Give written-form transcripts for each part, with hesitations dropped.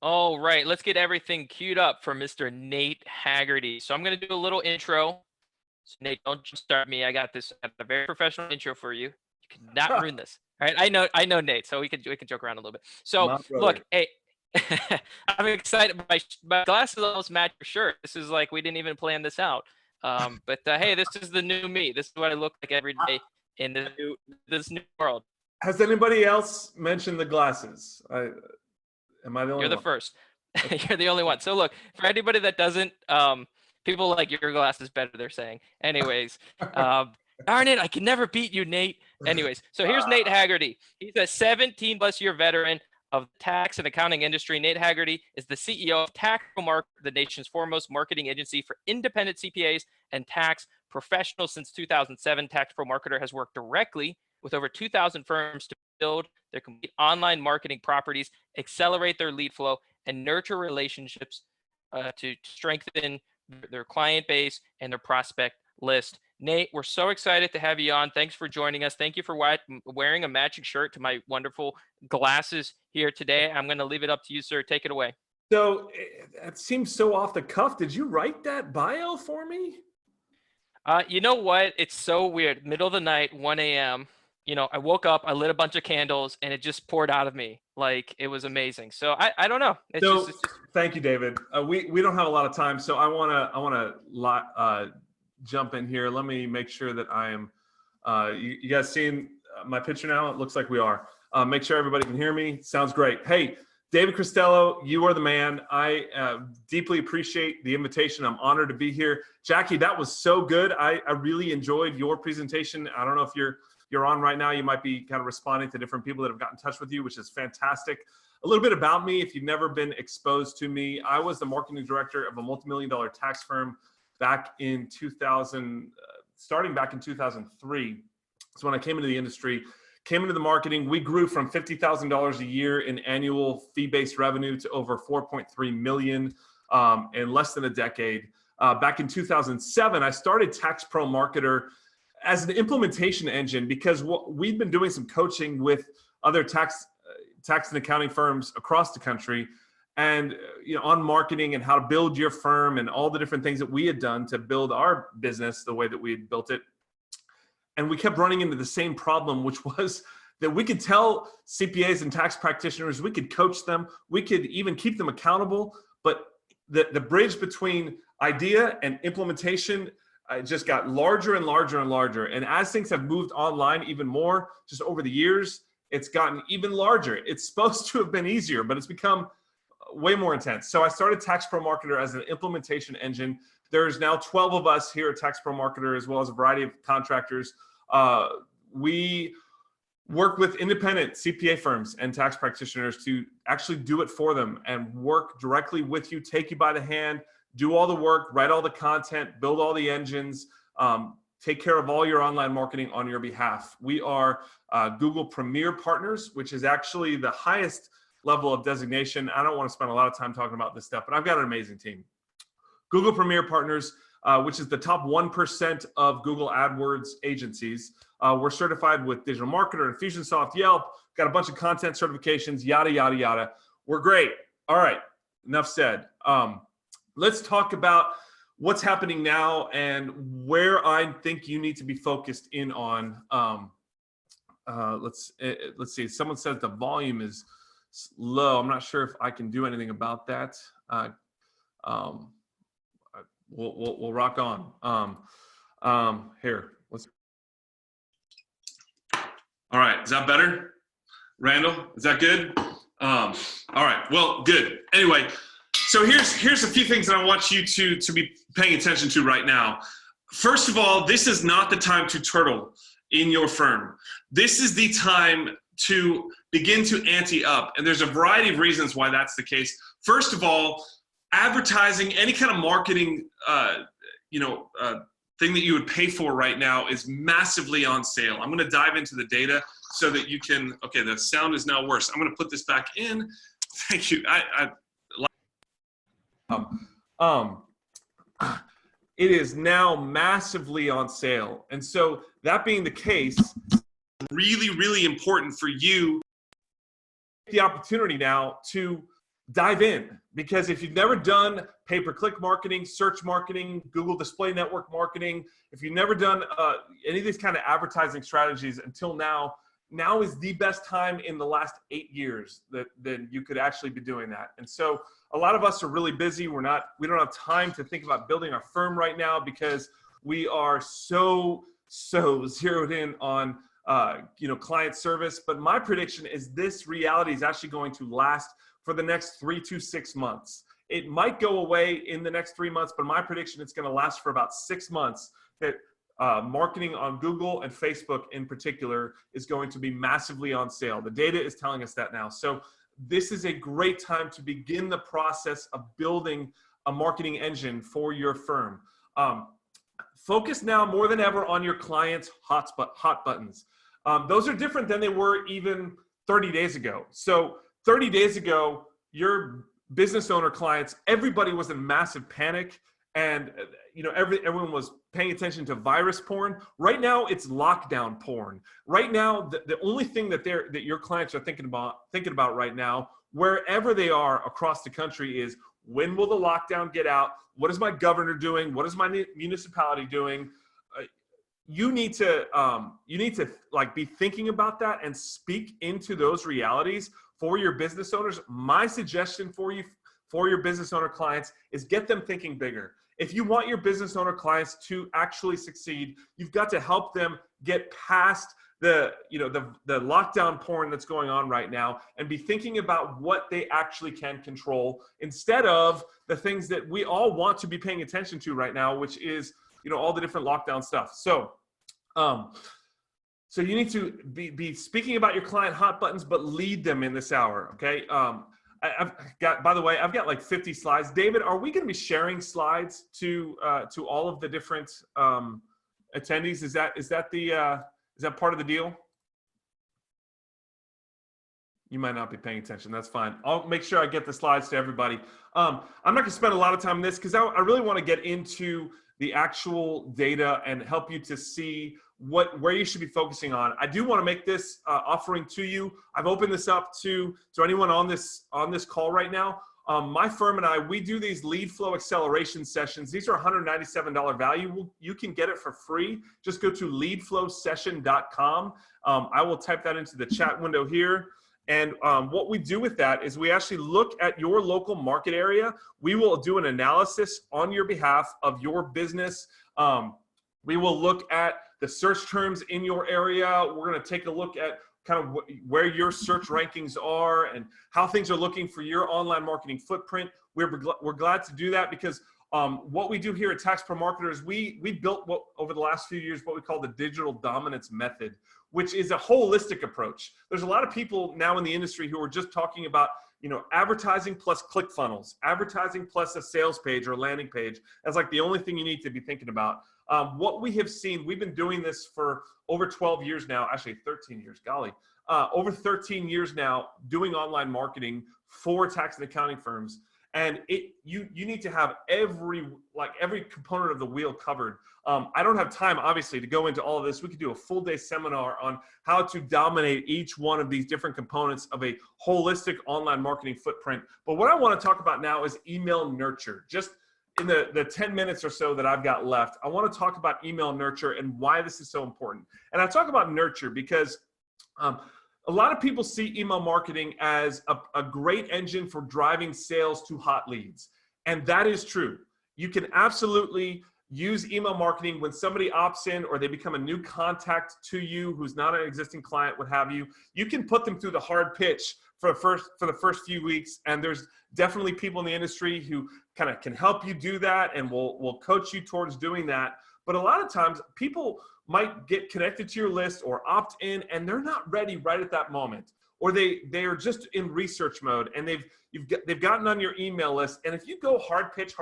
All right, let's get everything queued up for Mr. Nate Hagerty. So I'm going to do a little intro. So Nate, don't start me. I got this. I got a very professional intro for you. You cannot ruin this. All right, I know Nate, so we can joke around a little bit. So My look, brother. hey, I'm excited. My glasses almost match your shirt. This is like we didn't even plan this out. But hey, this is the new me. This is what I look like every day in this new world. Has anybody else mentioned the glasses? Am I the only You're the one? first. You're the only one. So look, for anybody that doesn't, people like your glasses better, they're saying. Anyways, darn it, I can never beat you, Nate. Anyways, so here's Nate Hagerty. He's a 17 plus year veteran of the tax and accounting industry. Nate Hagerty is the CEO of Tax Pro Marketer, the nation's foremost marketing agency for independent CPAs and tax professionals. Since 2007, Tax Pro Marketer has worked directly with over 2,000 firms to build their complete online marketing properties, accelerate their lead flow, and nurture relationships to strengthen their client base and their prospect list. Nate, we're so excited to have you on. Thanks for joining us. Thank you for wearing a matching shirt to my wonderful glasses here today. I'm going to leave it up to you, sir. Take it away. So it seems so off the cuff. Did you write that bio for me? You know what? It's so weird. Middle of the night, 1 a.m. You know, I woke up, I lit a bunch of candles, and it just poured out of me. Like, it was amazing. So I don't know. It's just Thank you, David. We don't have a lot of time, so I wanna jump in here. Let me make sure that I am. You guys seeing my picture now? It looks like we are. Make sure everybody can hear me. Sounds great. Hey, David Cristello, you are the man. I deeply appreciate the invitation. I'm honored to be here. Jackie, that was so good. I really enjoyed your presentation. I don't know if you're on right now. You might be kind of responding to different people that have gotten in touch with you, which is fantastic. A little bit about me, if you've never been exposed to me. I was the marketing director of a multi-million-dollar tax firm back in 2000, starting back in 2003. So when I came into the industry, came into the marketing, we grew from $50,000 a year in annual fee-based revenue to over 4.3 million in less than a decade. Back in 2007, I started Tax Pro Marketer as an implementation engine because we've been doing some coaching with other tax and accounting firms across the country, and on marketing and how to build your firm and all the different things that we had done to build our business the way that we had built it. And we kept running into the same problem, which was that we could tell CPAs and tax practitioners, we could coach them, we could even keep them accountable, but the bridge between idea and implementation just got larger and larger and larger. And as things have moved online even more, just over the years, it's gotten even larger. It's supposed to have been easier, but it's become way more intense. So I started Tax Pro Marketer as an implementation engine. There's now 12 of us here at Tax Pro Marketer, as well as a variety of contractors. We work with independent CPA firms and tax practitioners to actually do it for them and work directly with you, take you by the hand, do all the work, write all the content, build all the engines, take care of all your online marketing on your behalf. We are Google Premier Partners, which is actually the highest level of designation. I don't want to spend a lot of time talking about this stuff, but I've got an amazing team. Google Premier Partners, which is the top 1% of Google AdWords agencies. We're certified with Digital Marketer, Infusionsoft, Yelp, got a bunch of content certifications, yada, yada, yada. We're great. All right, enough said. Let's talk about what's happening now and where I think you need to be focused in on. Let's see. Someone says the volume is low. I'm not sure if I can do anything about that. We'll rock on. Here, let's. All right, is that better? Randall, is that good? All right, well, good. Anyway, so here's a few things that I want you to be paying attention to right now. First of all, this is not the time to turtle in your firm. This is the time to begin to ante up, and there's a variety of reasons why that's the case. First of all, advertising, any kind of marketing, thing that you would pay for right now is massively on sale. I'm going to dive into the data so that you can. Okay, the sound is now worse. I'm going to put this back in. Thank you. It is now massively on sale, and so that being the case, really, really important for you the opportunity now to dive in, because if you've never done pay-per-click marketing, search marketing, Google Display Network marketing, if you've never done any of these kind of advertising strategies until now, now is the best time in the last 8 years that you could actually be doing that. And so a lot of us are really busy. We don't have time to think about building our firm right now because we are so zeroed in on client service. But my prediction is this reality is actually going to last for the next 3 to 6 months. It might go away in the next 3 months, but my prediction it's going to last for about 6 months. That marketing on Google and Facebook in particular is going to be massively on sale. The data is telling us that now. So this is a great time to begin the process of building a marketing engine for your firm. Focus now more than ever on your clients' hot buttons. Those are different than they were even 30 days ago. So 30 days ago, your business owner clients, everybody was in massive panic, and everyone was paying attention to virus porn. Right now, it's lockdown porn. Right now, the only thing that your clients are thinking about right now, wherever they are across the country, is when will the lockdown get out? What is my governor doing? What is my municipality doing? You need to be thinking about that and speak into those realities for your business owners. My suggestion for your business owner clients is get them thinking bigger. If you want your business owner clients to actually succeed, you've got to help them get past the lockdown porn that's going on right now and be thinking about what they actually can control instead of the things that we all want to be paying attention to right now, which is all the different lockdown stuff. So you need to be speaking about your client hot buttons, but lead them in this hour. Okay. By the way, I've got like 50 slides. David, are we going to be sharing slides to all of the different attendees? Is that part of the deal? You might not be paying attention. That's fine. I'll make sure I get the slides to everybody. I'm not going to spend a lot of time on this because I really want to get into the actual data and help you to see where you should be focusing on. I do want to make this offering to you. I've opened this up to anyone on this call right now. My firm and I, we do these lead flow acceleration sessions. These are $197 value. You can get it for free. Just go to leadflowsession.com. I will type that into the chat window here. And what we do with that is we actually look at your local market area. We will do an analysis on your behalf of your business. We will look at the search terms in your area. We're going to take a look at kind of where your search rankings are and how things are looking for your online marketing footprint. We're glad to do that because what we do here at Tax Pro Marketers, we built over the last few years what we call the digital dominance method, which is a holistic approach. There's a lot of people now in the industry who are just talking about advertising plus ClickFunnels, advertising plus a sales page or landing page as like the only thing you need to be thinking about. What we have seen, we've been doing this for over 12 years now, actually 13 years, golly, over 13 years now doing online marketing for tax and accounting firms. And you need to have every component of the wheel covered. I don't have time, obviously, to go into all of this. We could do a full day seminar on how to dominate each one of these different components of a holistic online marketing footprint. But what I want to talk about now is email nurture. Just in the 10 minutes or so that I've got left, I want to talk about email nurture and why this is so important. And I talk about nurture because a lot of people see email marketing as a great engine for driving sales to hot leads. And that is true. You can absolutely use email marketing when somebody opts in or they become a new contact to you who's not an existing client, what have you. You can put them through the hard pitch for the first few weeks. And there's definitely people in the industry who kind of can help you do that and will coach you towards doing that. But a lot of times people might get connected to your list or opt in and they're not ready right at that moment. Or they are just in research mode and they've gotten on your email list. And if you go hard pitch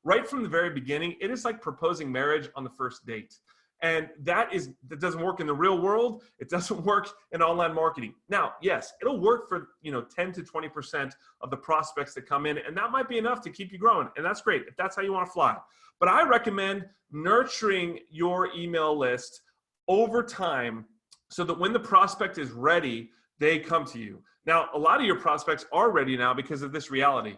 right from the very beginning, it is like proposing marriage on the first date. And that doesn't work in the real world. It doesn't work in online marketing. Now, yes, it'll work for 10 to 20% of the prospects that come in, and that might be enough to keep you growing. And that's great if that's how you want to fly. But I recommend nurturing your email list over time so that when the prospect is ready, they come to you. Now, a lot of your prospects are ready now because of this reality.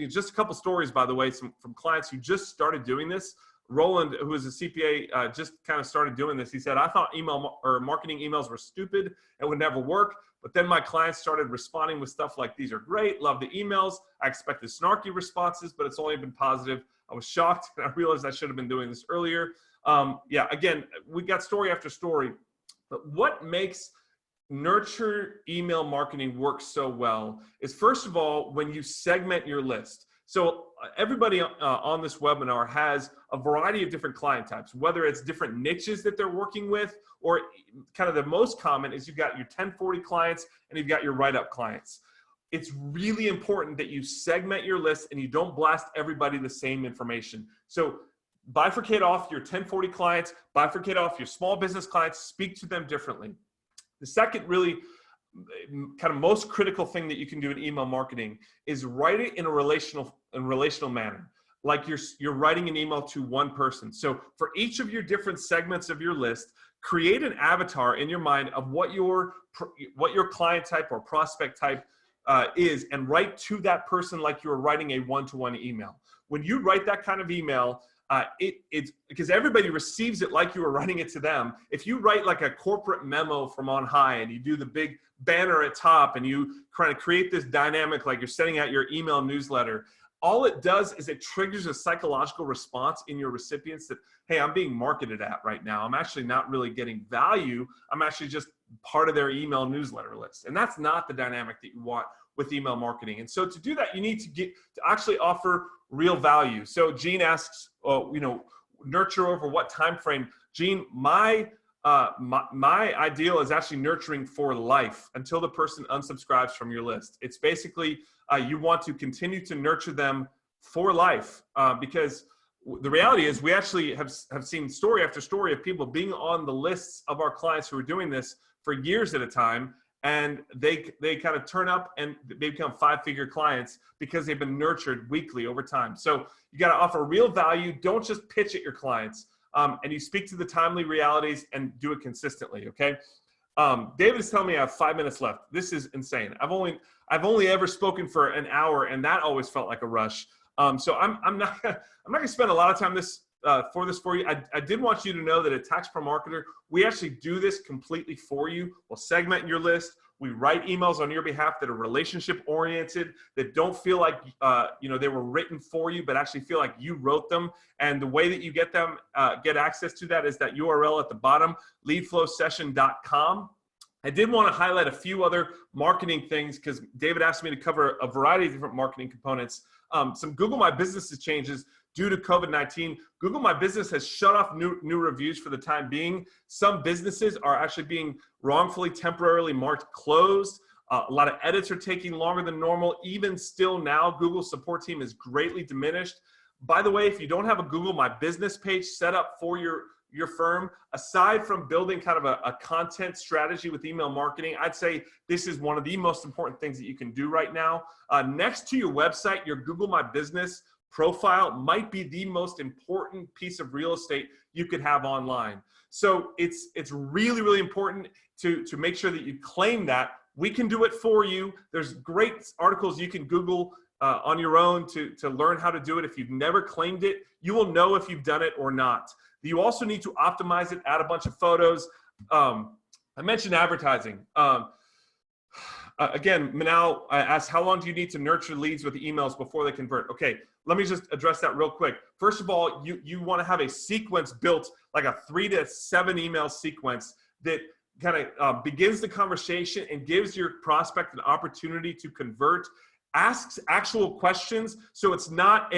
Just a couple stories, by the way, from clients who just started doing this. Roland, who is a CPA, just kind of started doing this. He said, I thought email or marketing emails were stupid and would never work. But then my clients started responding with stuff like, these are great, love the emails. I expected snarky responses, but it's only been positive. I was shocked and I realized I should have been doing this earlier. Yeah, again, we got story after story. But what makes nurture email marketing work so well is, first of all, when you segment your list. So everybody on this webinar has a variety of different client types, whether it's different niches that they're working with, or kind of the most common is you've got your 1040 clients and you've got your write-up clients. It's really important that you segment your list and you don't blast everybody the same information. So bifurcate off your 1040 clients, bifurcate off your small business clients, speak to them differently. The second really kind of most critical thing that you can do in email marketing is write it in a relational manner. Like you're writing an email to one person. So for each of your different segments of your list, create an avatar in your mind of what your client type or prospect type is, and write to that person like you're writing a one-to-one email. When you write that kind of email, it's because everybody receives it like you were writing it to them. If you write like a corporate memo from on high and you do the big banner at top and you kind of create this dynamic like you're sending out your email newsletter, all it does is it triggers a psychological response in your recipients that, hey, I'm being marketed at right now. I'm actually not really getting value. I'm actually just part of their email newsletter list. And that's not the dynamic that you want with email marketing. And so to do that, you need to actually offer real value. So Gene asks, nurture over what time frame? Gene, my ideal is actually nurturing for life until the person unsubscribes from your list. It's basically you want to continue to nurture them for life, because the reality is we actually have seen story after story of people being on the lists of our clients who are doing this for years at a time. And they kind of turn up and they become 5-figure clients because they've been nurtured weekly over time. So you got to offer real value. Don't just pitch at your clients. And you speak to the timely realities and do it consistently. Okay. David is telling me I have 5 minutes left. This is insane. I've only ever spoken for an hour, and that always felt like a rush. So I'm not gonna spend a lot of time for you. I did want you to know that at Tax Pro Marketer, we actually do this completely for you. We'll segment your list. We write emails on your behalf that are relationship oriented, that don't feel like they were written for you, but actually feel like you wrote them. And the way that you get them, get access to that is that URL at the bottom, leadflowsession.com. I did want to highlight a few other marketing things because David asked me to cover a variety of different marketing components. Some Google My Business changes due to COVID-19. Google My Business has shut off new reviews for the time being. Some businesses are actually being wrongfully temporarily marked closed. A lot of edits are taking longer than normal. Even still now, Google's support team is greatly diminished. By the way, if you don't have a Google My Business page set up for your firm, aside from building kind of a content strategy with email marketing, I'd say this is one of the most important things that you can do right now. Next to your website, your Google My Business profile might be the most important piece of real estate you could have online. So it's really, really important to make sure that you claim that. We can do it for you. There's great articles you can Google on your own to learn how to do it. If you've never claimed it, you will know if you've done it or not. You also need to optimize it, add a bunch of photos. I mentioned advertising. Again, Manal asked, how long do you need to nurture leads with emails before they convert? Okay, let me just address that real quick. First of all, you want to have a sequence built, like a 3 to 7 email sequence that kind of begins the conversation and gives your prospect an opportunity to convert. Asks actual questions, so it's not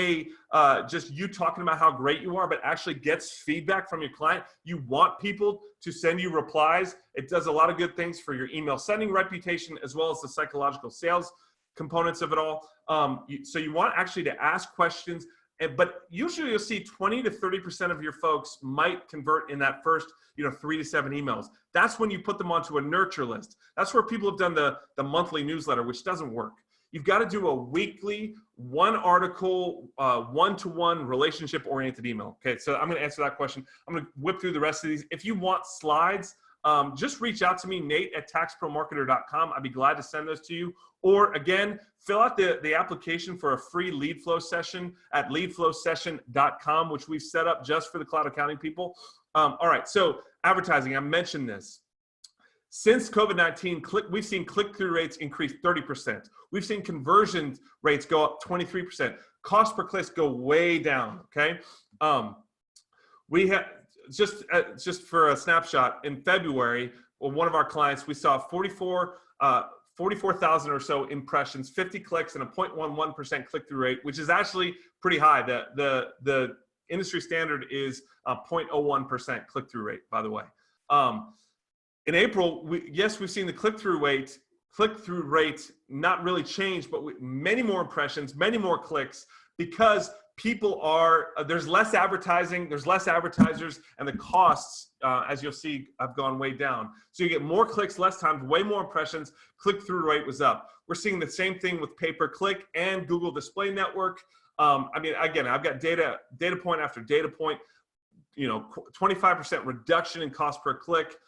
just you talking about how great you are, but actually gets feedback from your client. You want people to send you replies. It does a lot of good things for your email sending reputation, as well as the psychological sales components of it all. So you want actually to ask questions, but usually you'll see 20 to 30% of your folks might convert in that first 3 to 7 emails. That's when you put them onto a nurture list. That's where people have done the monthly newsletter, which doesn't work. You've got to do a weekly, one article, one-to-one relationship-oriented email. Okay, so I'm going to answer that question. I'm going to whip through the rest of these. If you want slides, just reach out to me, Nate@taxpromarketer.com. I'd be glad to send those to you. Or again, fill out the application for a free lead flow session at leadflowsession.com, which we've set up just for the cloud accounting people. All right, so advertising, I mentioned this. Since COVID-19, we've seen click-through rates increase 30%. We've seen conversion rates go up 23%. Cost per click go way down, okay? We have, just for a snapshot, in February, one of our clients, we saw 44,000 or so impressions, 50 clicks, and a 0.11% click-through rate, which is actually pretty high. The industry standard is a 0.01% click-through rate, by the way. In April, we've seen the click-through rate not really change, but many more impressions, many more clicks, because people there's less advertising, there's less advertisers, and the costs, as you'll see, have gone way down. So you get more clicks, less times, way more impressions, click-through rate was up. We're seeing the same thing with pay-per-click and Google Display Network. I mean, again, I've got data point after data point, 25% reduction in cost per click.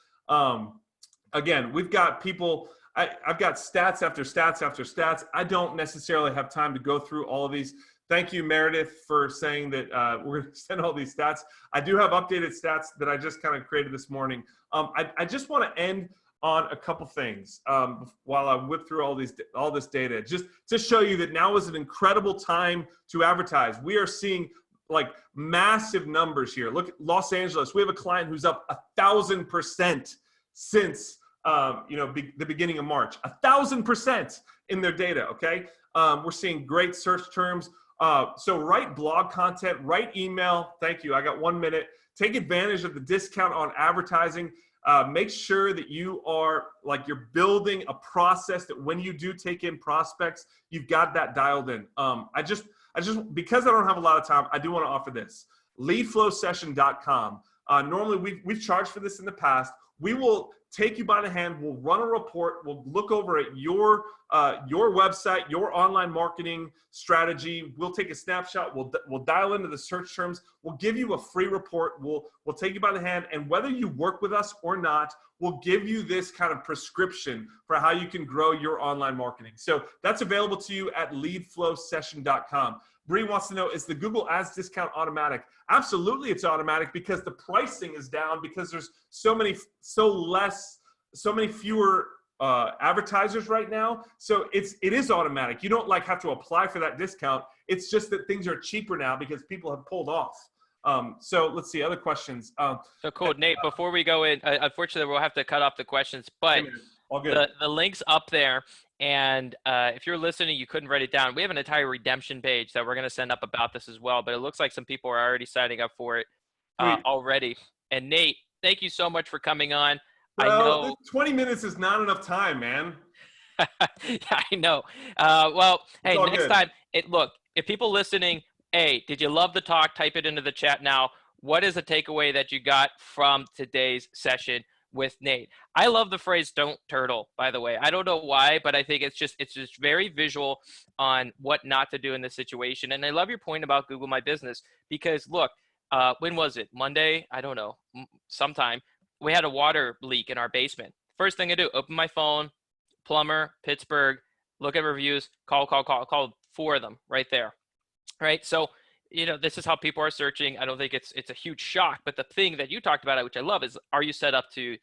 Again, we've got people, I've got stats after stats after stats. I don't necessarily have time to go through all of these. Thank you, Meredith, for saying that we're going to send all these stats. I do have updated stats that I just kind of created this morning. I just want to end on a couple things while I whip through all this data, just to show you that now is an incredible time to advertise. We are seeing like massive numbers here. Look at Los Angeles. We have a client who's up 1,000% since the beginning of March. 1,000% in their data. Okay, we're seeing great search terms. So write blog content, write email. Thank you. I got 1 minute. Take advantage of the discount on advertising. Make sure that you're building a process that when you do take in prospects, you've got that dialed in. Because I don't have a lot of time, I do want to offer this. Leadflowsession.com. Normally we've charged for this in the past. We will take you by the hand. We'll run a report. We'll look over at your website, your online marketing strategy. We'll take a snapshot. We'll dial into the search terms. We'll give you a free report. We'll take you by the hand. And whether you work with us or not, we'll give you this kind of prescription for how you can grow your online marketing. So that's available to you at leadflowsession.com. Bree wants to know, is the Google Ads discount automatic? Absolutely, it's automatic because the pricing is down because there's so many fewer advertisers right now. So it is automatic. You don't have to apply for that discount. It's just that things are cheaper now because people have pulled off. So let's see other questions. So cool, Nate. Before we go in, unfortunately, we'll have to cut off the questions, but all good. The link's up there. And if you're listening, you couldn't write it down. We have an entire redemption page that we're going to send up about this as well. But it looks like some people are already signing up for it already. And Nate, thank you so much for coming on. Well, I know 20 minutes is not enough time, man. I know. Well, hey, next good. time, look, if people listening, hey, did you love the talk? Type it into the chat now. What is the takeaway that you got from today's session with Nate? I love the phrase "don't turtle," by the way. I don't know why, but I think it's just very visual on what not to do in this situation. And I love your point about Google My Business because look, when was it? Monday? I don't know. Sometime we had a water leak in our basement. First thing I do, open my phone, plumber, Pittsburgh, look at reviews, call 4 of them right there. Right? So, this is how people are searching. I don't think it's a huge shock, but the thing that you talked about, which I love, is are you set up to,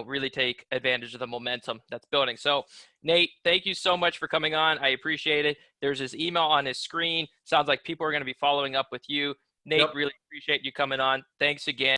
really take advantage of the momentum that's building? So Nate, thank you so much for coming on. I appreciate it. There's his email on his screen. Sounds like people are going to be following up with you. Nate, really appreciate you coming on. Thanks again.